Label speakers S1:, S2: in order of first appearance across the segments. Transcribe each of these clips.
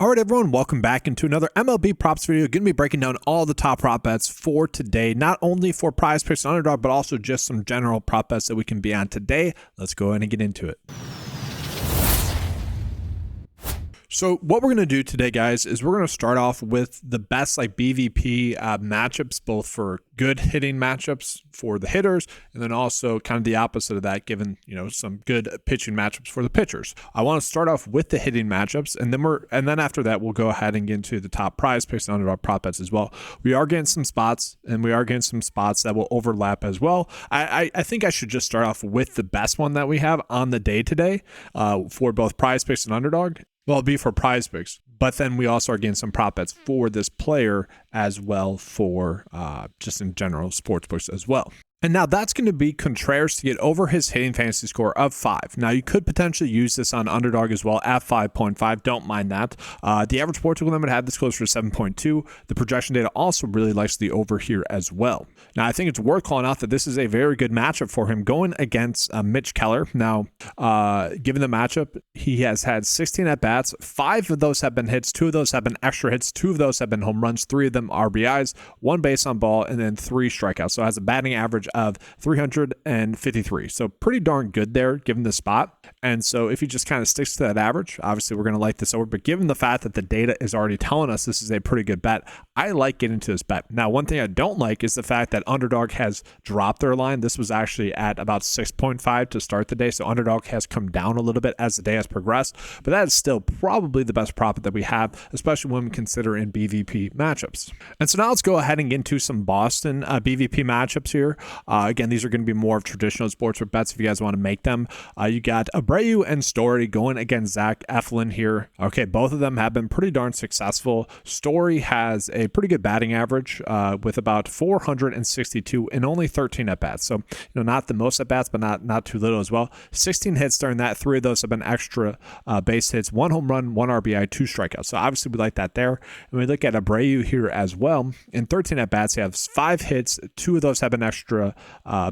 S1: All right, everyone, welcome back into another MLB props video. Going to be breaking down all the top prop bets for today, not only for PrizePicks and Underdog, but also just some general prop bets that we can be on today. Let's go ahead and get into it. So what we're going to do today, guys, is we're going to start off with the best BVP matchups, both for good hitting matchups for the hitters, and then also kind of the opposite of that, given some good pitching matchups for the pitchers. I want to start off with the hitting matchups, and then after that we'll go ahead and get into the top PrizePicks and Underdog prop bets as well. We are getting some spots, and we are getting some spots that will overlap as well. I think I should just start off with the best one that we have on the day today for both PrizePicks and Underdog. Well, it'll be for PrizePicks, but then we also are getting some prop bets for this player as well for just in general sportsbooks as well. And now that's going to be Contreras to get over his hitting fantasy score of 5. Now you could potentially use this on Underdog as well at 5.5. Don't mind that. The average sportsbook limit had this closer to 7.2. The projection data also really likes the over here as well. Now I think it's worth calling out that this is a very good matchup for him going against Mitch Keller. Now, given the matchup, he has had 16 at-bats. 5 of those have been hits. 2 of those have been extra hits. 2 of those have been home runs. 3 of them RBIs. 1 base on ball, and then 3 strikeouts. So it has a batting average of 353. So pretty darn good there given the spot. And so if he just kind of sticks to that average, obviously we're going to like this over. But given the fact that the data is already telling us this is a pretty good bet, I like getting to this bet. Now, one thing I don't like is the fact that Underdog has dropped their line. This was actually at about 6.5 to start the day. So Underdog has come down a little bit as the day has progressed. But that is still probably the best prop that we have, especially when we consider in BVP matchups. And so now let's go ahead and get into some Boston BVP matchups here. Again, these are going to be more of traditional sports bets if you guys want to make them. You got Abreu and Story going against Zach Eflin here. Okay, both of them have been pretty darn successful. Story has a pretty good batting average with about 462 and only 13 at-bats. So, not the most at-bats, but not too little as well. 16 hits during that. 3 of those have been extra base hits, 1 home run, 1 RBI, 2 strikeouts. So obviously we like that there. And we look at Abreu here as well. In 13 at-bats, he has 5 hits. 2 of those have been extra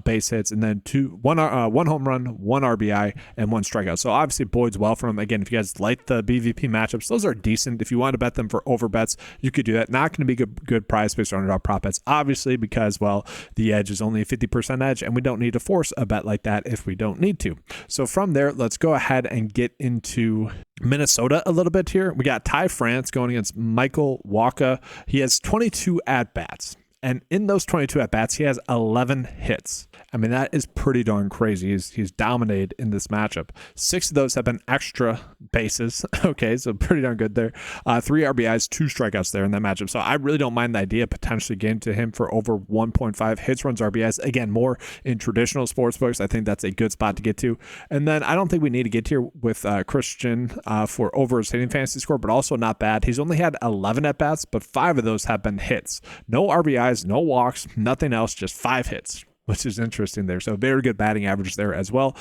S1: base hits, and then 1 home run, 1 RBI, and 1 strikeout. So obviously bodes well for him. Again, if you guys like the BVP matchups, those are decent. If you want to bet them for over bets, you could do that. Not going to be good PrizePicks or Underdog prop bets, obviously, because, well, the edge is only a 50% edge, and we don't need to force a bet like that if we don't need to. So from there, let's go ahead and get into Minnesota a little bit here. We got Ty France going against Michael Wacha. He has 22 at-bats. And in those 22 at-bats, he has 11 hits. I mean, that is pretty darn crazy. He's dominated in this matchup. 6 of those have been extra bases. Okay, so pretty darn good there. 3 RBIs, 2 strikeouts there in that matchup. So I really don't mind the idea of potentially getting to him for over 1.5 hits, runs, RBIs. Again, more in traditional sports books. I think that's a good spot to get to. And then I don't think we need to get here with Christian for over his hitting fantasy score, but also not bad. He's only had 11 at-bats, but 5 of those have been hits. No RBIs, no walks, nothing else, just 5 hits, which is interesting there. So very good batting average there as well.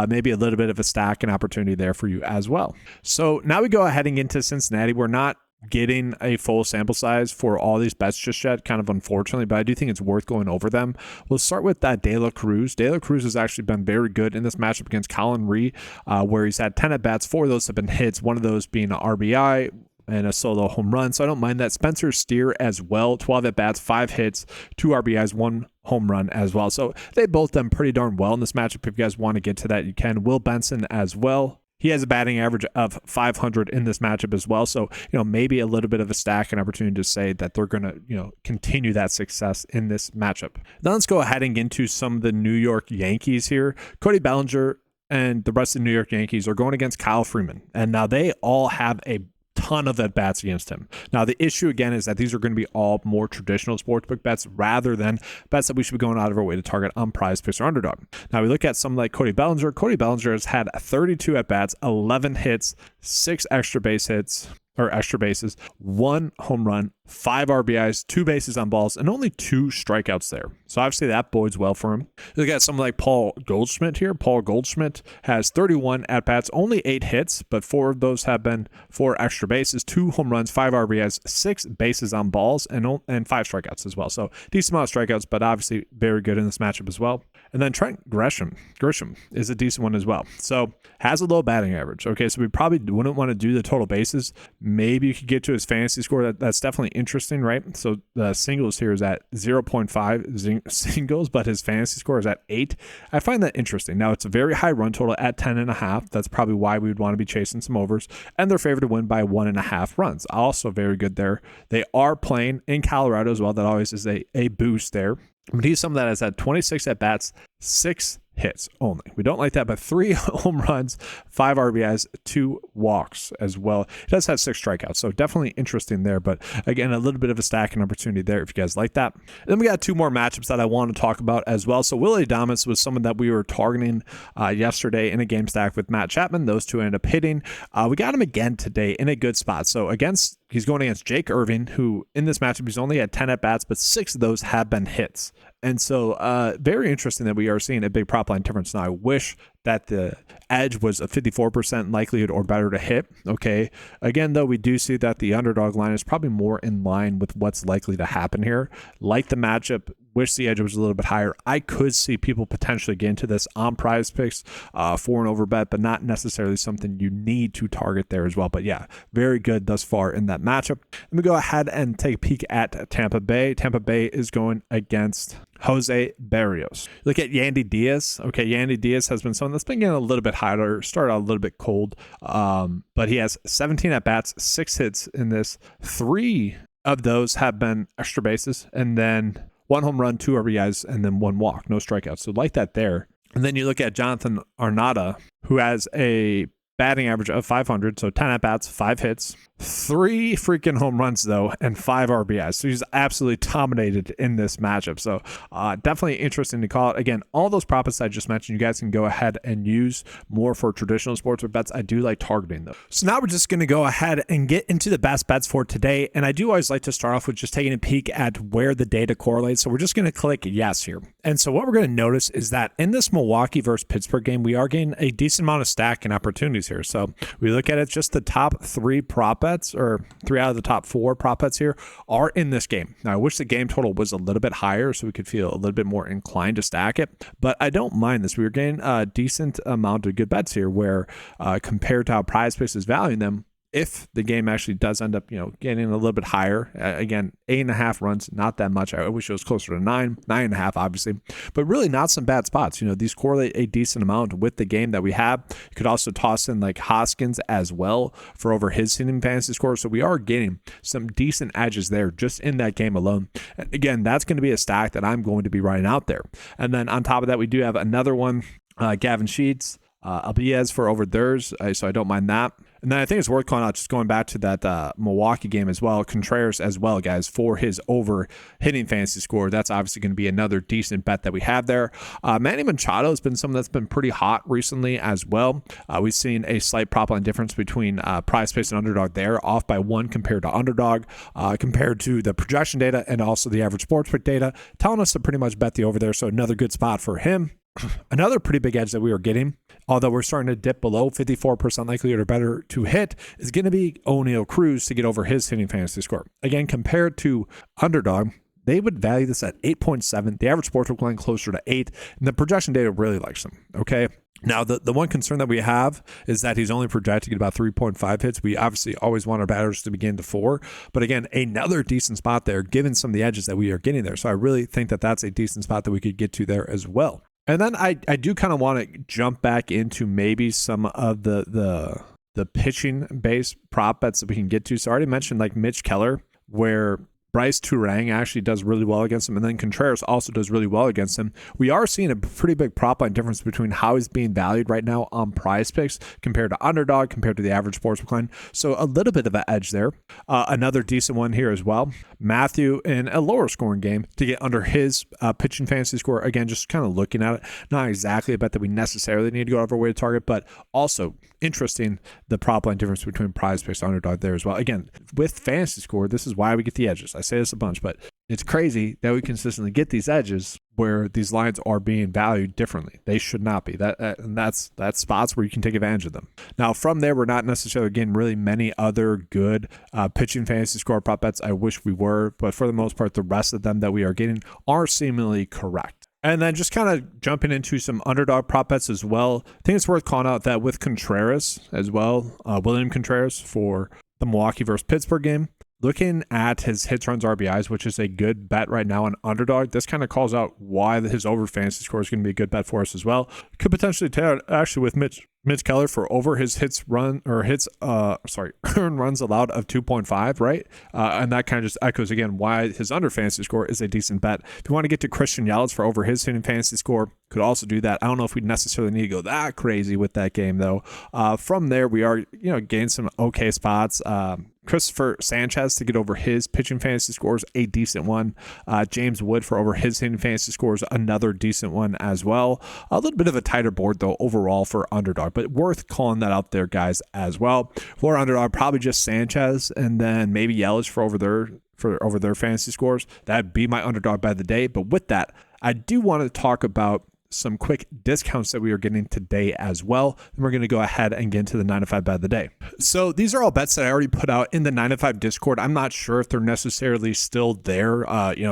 S1: Maybe a little bit of a stack and opportunity there for you as well. So now we go heading into Cincinnati. We're not getting a full sample size for all these bets just yet, kind of unfortunately, but I do think it's worth going over them. We'll start with De La Cruz. De La Cruz has actually been very good in this matchup against Colin Ree, where he's had 10 at-bats. 4 of those have been hits, 1 of those being an RBI, and a solo home run. So I don't mind that. Spencer Steer as well, 12 at-bats, 5 hits, 2 RBIs, 1 home run as well. So they both done pretty darn well in this matchup. If you guys want to get to that, you can. Will Benson as well. He has a batting average of 500 in this matchup as well. So, maybe a little bit of a stack and opportunity to say that they're going to, continue that success in this matchup. Now let's go ahead and get into some of the New York Yankees here. Cody Bellinger and the rest of the New York Yankees are going against Kyle Freeman. And now they all have a ton of at-bats against him. Now, the issue, again, is that these are going to be all more traditional sportsbook bets rather than bets that we should be going out of our way to target on PrizePicks or Underdog. Now, we look at something like Cody Bellinger. Cody Bellinger has had 32 at-bats, 11 hits, 6 extra base hits, or extra bases, 1 home run, 5 RBIs, 2 bases on balls, and only 2 strikeouts there. So obviously that bodes well for him. Look at someone like Paul Goldschmidt here. Paul Goldschmidt has 31 at-bats, only 8 hits, but 4 of those have been 4 extra bases, 2 home runs, 5 RBIs, 6 bases on balls, and 5 strikeouts as well. So decent amount of strikeouts, but obviously very good in this matchup as well. And then Trent Grisham is a decent one as well. So has a low batting average. Okay, so we probably wouldn't want to do the total bases. Maybe you could get to his fantasy score. That's definitely interesting, right? So the singles here is at 0.5 singles, but his fantasy score is at 8. I find that interesting. Now, it's a very high run total at 10.5. That's probably why we would want to be chasing some overs. And they're favored to win by 1.5 runs. Also very good there. They are playing in Colorado as well. That always is a boost there. But he's someone that has had 26 at-bats, 6 hits only. We don't like that, but 3 home runs, 5 RBIs, 2 walks as well. He does have 6 strikeouts, so definitely interesting there. But again, a little bit of a stacking opportunity there if you guys like that. And then we got 2 more matchups that I want to talk about as well. So Willie Adames was someone that we were targeting yesterday in a game stack with Matt Chapman. Those two ended up hitting. We got him again today in a good spot. So he's going against Jake Irving, who in this matchup, he's only had 10 at-bats, but 6 of those have been hits. And so very interesting that we are seeing a big prop line difference. Now, I wish that the edge was a 54% likelihood or better to hit. Okay. Again, though, we do see that the underdog line is probably more in line with what's likely to happen here. Like the matchup, wish the edge was a little bit higher. I could see people potentially get into this on PrizePicks for an over bet, but not necessarily something you need to target there as well. But yeah, very good thus far in that matchup. Let me go ahead and take a peek at Tampa Bay. Tampa Bay is going against Jose Barrios. Look at Yandy Diaz. Okay, Yandy Diaz has been someone that's been getting a little bit hotter, started out a little bit cold, but he has 17 at-bats, 6 hits in this. 3 of those have been extra bases, and then 1 home run, 2 RBIs, and then 1 walk, no strikeouts. So like that there. And then you look at Jonathan Arnada, who has a batting average of 500, so 10 at-bats, 5 hits, 3 freaking home runs, though, and 5 RBIs. So he's absolutely dominated in this matchup. So definitely interesting to call it. Again, all those props I just mentioned, you guys can go ahead and use more for traditional sports bets. I do like targeting those. So now we're just going to go ahead and get into the best bets for today. And I do always like to start off with just taking a peek at where the data correlates. So we're just going to click yes here. And so what we're going to notice is that in this Milwaukee versus Pittsburgh game, we are getting a decent amount of stacking opportunities here. So we look at it, just the top 3 prop bets, or 3 out of the top 4 prop bets here are in this game. Now, I wish the game total was a little bit higher so we could feel a little bit more inclined to stack it, but I don't mind this. We were getting a decent amount of good bets here where compared to how PrizePicks is valuing them, if the game actually does end up, getting a little bit higher, again, 8.5 runs, not that much. I wish it was closer to 9.5, obviously, but really not some bad spots. These correlate a decent amount with the game that we have. You could also toss in like Hoskins as well for over his hitting fantasy score. So we are getting some decent edges there just in that game alone. And again, that's going to be a stack that I'm going to be writing out there. And then on top of that, we do have another one, Gavin Sheets, Albiez for over theirs, so I don't mind that. And then I think it's worth calling out, just going back to that Milwaukee game as well, Contreras as well, guys, for his over hitting fantasy score. That's obviously going to be another decent bet that we have there. Manny Machado has been someone that's been pretty hot recently as well. We've seen a slight prop line difference between PrizePicks and Underdog there, off by 1 compared to Underdog, compared to the projection data and also the average sportsbook data, telling us to pretty much bet the over there. So another good spot for him. Another pretty big edge that we are getting, although we're starting to dip below 54% likelihood or better to hit, is going to be O'Neal Cruz to get over his hitting fantasy score. Again, compared to Underdog, they would value this at 8.7. The average sportsbook line closer to 8, and the projection data really likes him. Okay. Now, the one concern that we have is that he's only projecting about 3.5 hits. We obviously always want our batters to begin to 4. But again, another decent spot there, given some of the edges that we are getting there. So I really think that that's a decent spot that we could get to there as well. And then I do kind of want to jump back into maybe some of the pitching-based prop bets that we can get to. So I already mentioned like Mitch Keller, where Bryce Turang actually does really well against him, and then Contreras also does really well against him. We are seeing a pretty big prop line difference between how he's being valued right now on PrizePicks compared to Underdog, compared to the average sportsbook line. So a little bit of an edge there. Another decent one here as well. Matthew in a lower scoring game to get under his pitching fantasy score. Again, just kind of looking at it, not exactly a bet that we necessarily need to go out of our way to target, but also interesting the prop line difference between PrizePicks and Underdog there as well. Again, with fantasy score, this is why we get the edges. I say this a bunch, but it's crazy that we consistently get these edges where these lines are being valued differently. They should not be. And that's spots where you can take advantage of them. Now, from there, we're not necessarily getting really many other good pitching fantasy score prop bets. I wish we were, but for the most part, the rest of them that we are getting are seemingly correct. And then just kind of jumping into some underdog prop bets as well. I think it's worth calling out that with Contreras as well, William Contreras for the Milwaukee versus Pittsburgh game. Looking at his hits, runs, RBIs, which is a good bet right now on underdog, this kind of calls out why his over fantasy score is going to be a good bet for us as well. Could potentially tell actually with Mitch Keller for over his earned runs allowed of 2.5, right? And that kind of just echoes again why his under fantasy score is a decent bet. If you want to get to Christian Yelich for over his hitting fantasy score, could also do that. I don't know if we necessarily need to go that crazy with that game though. From there, we are getting some okay spots. Christopher Sanchez to get over his pitching fantasy scores, a decent one. James Wood for over his hitting fantasy scores, another decent one as well. A little bit of a tighter board though overall for underdog, but worth calling that out there, guys, as well. For underdog, probably just Sanchez and then maybe Yelich for over their fantasy scores. That'd be my underdog bet of the day. But with that, I do want to talk about some quick discounts that we are getting today as well. And we're going to go ahead and get into the 9 to 5 bet of the day. So these are all bets that I already put out in the 9 to 5 Discord. I'm not sure if they're necessarily still there.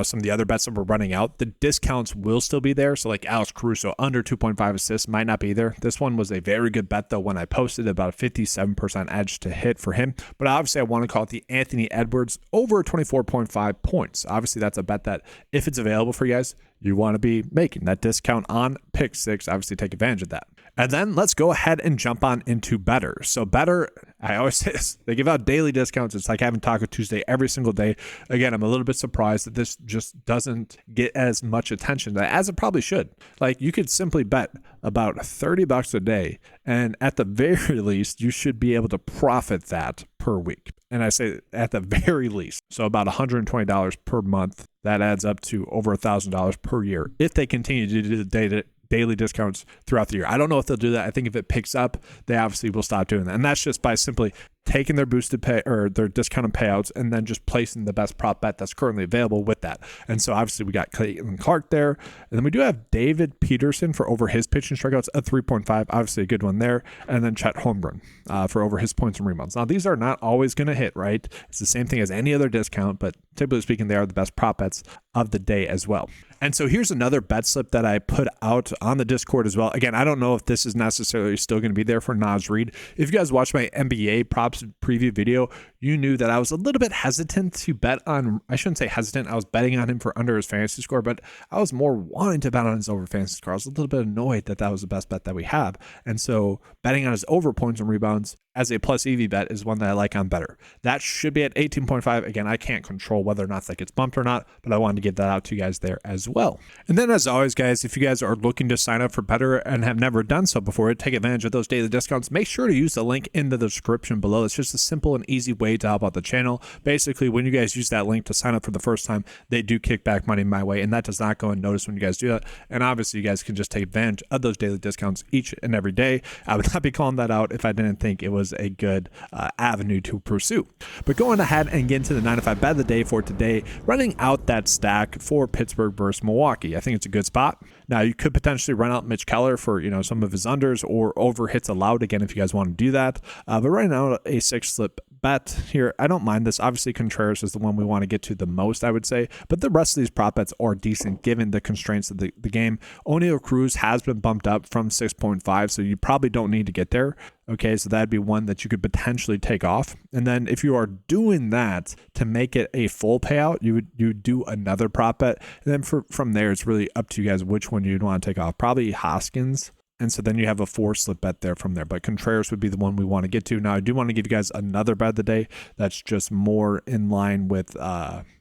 S1: Some of the other bets that we're running out, the discounts will still be there. So like Alex Caruso under 2.5 assists might not be there. This one was a very good bet though when I posted, about a 57% edge to hit for him. But obviously I want to call it the Anthony Edwards over 24.5 points. Obviously that's a bet that if it's available for you guys, you want to be making that discount on pick six. Obviously take advantage of that. And then let's go ahead and jump on into betr. So betr, I always say this, they give out daily discounts. It's like having Taco Tuesday every single day. Again, I'm a little bit surprised that this just doesn't get as much attention as it probably should. Like you could simply bet about $30 a day, and at the very least, you should be able to profit that per week. And I say at the very least, so about $120 per month. That adds up to over $1,000 per year if they continue to do the daily discounts throughout the year. I don't know if they'll do that. I think if it picks up, they obviously will stop doing that. And that's just by simply taking their boosted pay or their discounted payouts and then just placing the best prop bet that's currently available with that. And so obviously we got Clayton Clark there. And then we do have David Peterson for over his pitching strikeouts at 3.5. Obviously a good one there. And then Chet Holmgren for over his points and rebounds. Now these are not always going to hit, right? It's the same thing as any other discount, but typically speaking, they are the best prop bets of the day as well. And so here's another bet slip that I put out on the Discord as well. Again, I don't know if this is necessarily still going to be there for Naz Reid. If you guys watched my NBA props preview video, you knew that I was a little bit hesitant to bet on, I shouldn't say hesitant, I was betting on him for under his fantasy score, but I was more wanting to bet on his over fantasy score. I was a little bit annoyed that that was the best bet that we have. And so betting on his over points and rebounds as a plus EV bet is one that I like on betr. That should be at 18.5. Again, I can't control whether or not that gets bumped or not, but I wanted to get that out to you guys there as well. And then as always, guys, if you guys are looking to sign up for betr and have never done so before, take advantage of those daily discounts, make sure to use the link in the description below. It's just a simple and easy way to help out the channel. Basically, when you guys use that link to sign up for the first time, they do kick back money my way, and that does not go unnoticed when you guys do that. And obviously, you guys can just take advantage of those daily discounts each and every day. I would not be calling that out if I didn't think it was a good avenue to pursue. But going ahead and get into the 9 to 5 bet of the day for today, running out that stack for Pittsburgh versus Milwaukee. I think it's a good spot. Now, you could potentially run out Mitch Keller for some of his unders or over hits allowed, again, if you guys want to do that. But right now, a 6-slip bet here, I don't mind this. Obviously, Contreras is the one we want to get to the most, I would say. But the rest of these prop bets are decent given the constraints of the game. O'Neal Cruz has been bumped up from 6.5, so you probably don't need to get there. Okay, so that'd be one that you could potentially take off. And then if you are doing that to make it a full payout, you would do another prop bet. And then from there, it's really up to you guys which one you'd want to take off. Probably Hoskins. And so then you have a 4-slip bet there from there. But Contreras would be the one we want to get to. Now, I do want to give you guys another bet of the day that's just more in line with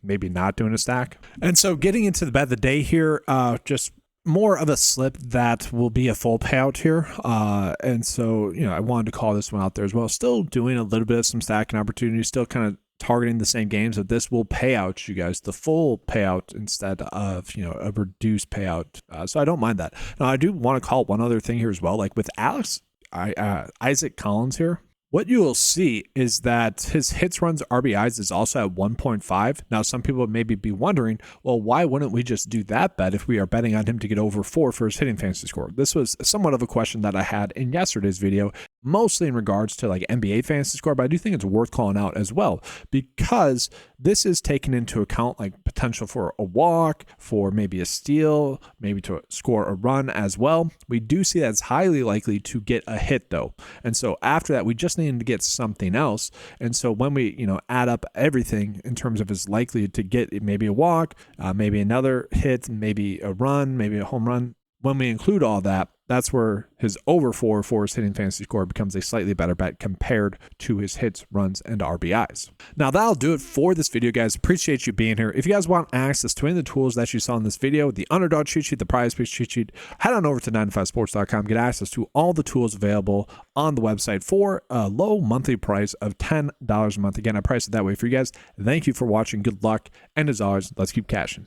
S1: maybe not doing a stack. And so getting into the bet of the day here, just more of a slip that will be a full payout here. And so, I wanted to call this one out there as well. Still doing a little bit of some stacking opportunities, still kind of targeting the same games, but this will pay out you guys the full payout instead of a reduced payout. So I don't mind that. Now I do want to call one other thing here as well. Like with Isaac Collins here, what you will see is that his hits, runs, RBIs is also at 1.5. Now, some people maybe be wondering, well, why wouldn't we just do that bet if we are betting on him to get over 4 for his hitting fantasy score? This was somewhat of a question that I had in yesterday's video. mostly in regards to like NBA fantasy score, but I do think it's worth calling out as well because this is taken into account like potential for a walk, for maybe a steal, maybe to score a run as well. We do see that it's highly likely to get a hit though. And so after that, we just need to get something else. And so when we, add up everything in terms of his likely to get maybe a walk, maybe another hit, maybe a run, maybe a home run, when we include all that, that's where his over 4 for his hitting fantasy score becomes a slightly better bet compared to his hits, runs, and RBIs. Now that'll do it for this video, guys. Appreciate you being here. If you guys want access to any of the tools that you saw in this video, the Underdog cheat sheet, the PrizePicks cheat sheet, head on over to 9to5sports.com. Get access to all the tools available on the website for a low monthly price of $10 a month. Again, I price it that way for you guys. Thank you for watching. Good luck. And as always, let's keep cashing.